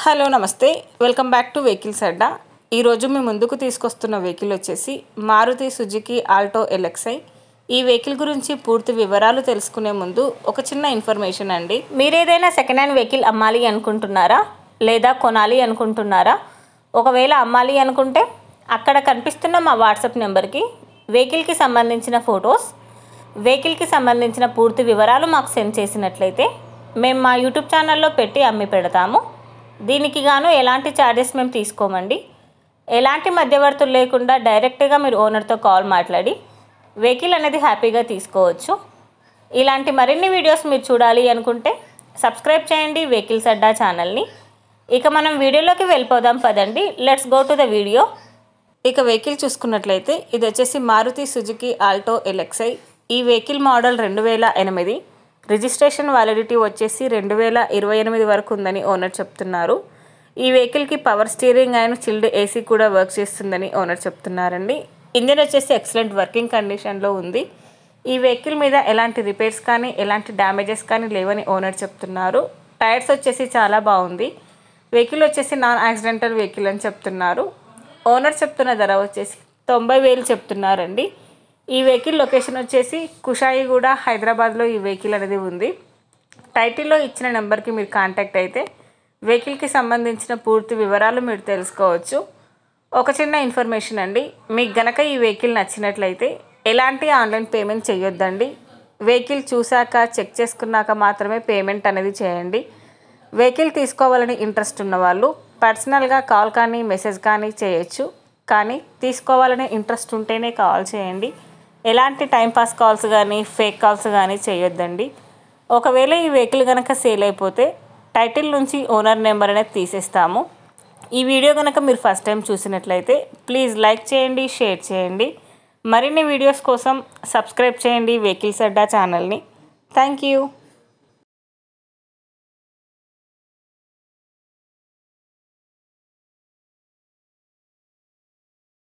Hello నమస్తే welcome back to vehicles అడ్డా. ఈరోజు మీ ముందుకు తీసుకొస్తున్న వెహికల్ వచ్చేసి మారుతి సుజుకి ఆల్టో ఎల్ఎక్స్ఐ. ఈ వెహికల్ గురించి పూర్తి వివరాలు తెలుసుకునే ముందు ఒక చిన్న ఇన్ఫర్మేషన్ అండి. మీరు ఏదైనా సెకండ్ హ్యాండ్ వెహికల్ అమ్మాలి అనుకుంటున్నారా లేదా కొనాలి అనుకుంటున్నారా? ఒకవేళ అమ్మాలి అనుకుంటే అక్కడ కనిపిస్తున్న మా వాట్సాప్ నెంబర్కి వెహికల్కి సంబంధించిన ఫొటోస్, వెహికల్కి సంబంధించిన పూర్తి వివరాలు మాకు సెండ్ చేసినట్లయితే మేము మా యూట్యూబ్ ఛానల్లో పెట్టి అమ్మి పెడతాము. దీనికి గాను ఎలాంటి ఛార్జెస్ మేము తీసుకోమండి. ఎలాంటి మధ్యవర్తులు లేకుండా డైరెక్ట్గా మీరు ఓనర్తో కాల్ మాట్లాడి వెహికల్ అనేది హ్యాపీగా తీసుకోవచ్చు. ఇలాంటి మరిన్ని వీడియోస్ మీరు చూడాలి అనుకుంటే సబ్స్క్రైబ్ చేయండి వెహికల్స్ అడ్డా ఛానల్ని. ఇక మనం వీడియోలోకి వెళ్ళిపోదాం పదండి. Let's go to the video. ఇక వెహికల్ చూసుకున్నట్లయితే ఇది వచ్చేసి మారుతి సుజుకి ఆల్టో ఎల్ఎక్స్ఐ. ఈ వెహికల్ మోడల్ 2008. రిజిస్ట్రేషన్ వ్యాలిడిటీ వచ్చేసి 2028 వరకు ఉందని ఓనర్ చెప్తున్నారు. ఈ వెహికల్కి power steering and chilled AC కూడా వర్క్ చేస్తుందని ఓనర్ చెప్తున్నారండి. ఇంజిన్ వచ్చేసి ఎక్సలెంట్ వర్కింగ్ కండిషన్లో ఉంది. ఈ వెహికల్ మీద ఎలాంటి రిపేర్స్ కానీ ఎలాంటి డ్యామేజెస్ కానీ లేవని ఓనర్ చెప్తున్నారు. టైర్స్ వచ్చేసి చాలా బాగుంది. వెహికల్ వచ్చేసి నాన్ యాక్సిడెంటల్ వెహికల్ అని చెప్తున్నారు. ఓనర్ చెప్తున్న ధర వచ్చేసి 90,000 చెప్తున్నారండి. ఈ వెహికల్ లొకేషన్ వచ్చేసి కుషాయిగూడ, హైదరాబాద్లో ఈ వెహికల్ అనేది ఉంది. టైటిల్లో ఇచ్చిన నెంబర్కి మీరు కాంటాక్ట్ అయితే వెహికల్కి సంబంధించిన పూర్తి వివరాలు మీరు తెలుసుకోవచ్చు. ఒక చిన్న ఇన్ఫర్మేషన్ అండి, మీకు గనక ఈ వెహికల్ నచ్చినట్లయితే ఎలాంటి ఆన్లైన్ పేమెంట్ చేయొద్దండి. వెహికల్ చూశాక చెక్ చేసుకున్నాక మాత్రమే పేమెంట్ అనేది చేయండి. వెహికల్ తీసుకోవాలని ఇంట్రెస్ట్ ఉన్నవాళ్ళు పర్సనల్గా కాల్ కానీ మెసేజ్ కానీ చేయొచ్చు. కానీ తీసుకోవాలనే ఇంట్రెస్ట్ ఉంటేనే కాల్ చేయండి. ఎలాంటి టైంపాస్ కాల్స్ కానీ ఫేక్ కాల్స్ కానీ చేయొద్దండి. ఒకవేళ ఈ వెహికల్ కనుక సేల్ అయిపోతే టైటిల్ నుంచి ఓనర్ నెంబర్ అనేది తీసేస్తాము. ఈ వీడియో కనుక మీరు ఫస్ట్ టైం చూసినట్లయితే ప్లీజ్ లైక్ చేయండి, షేర్ చేయండి. మరిన్ని వీడియోస్ కోసం సబ్స్క్రైబ్ చేయండి వెహికల్స్ అడ్డా ఛానల్ని. Thank you.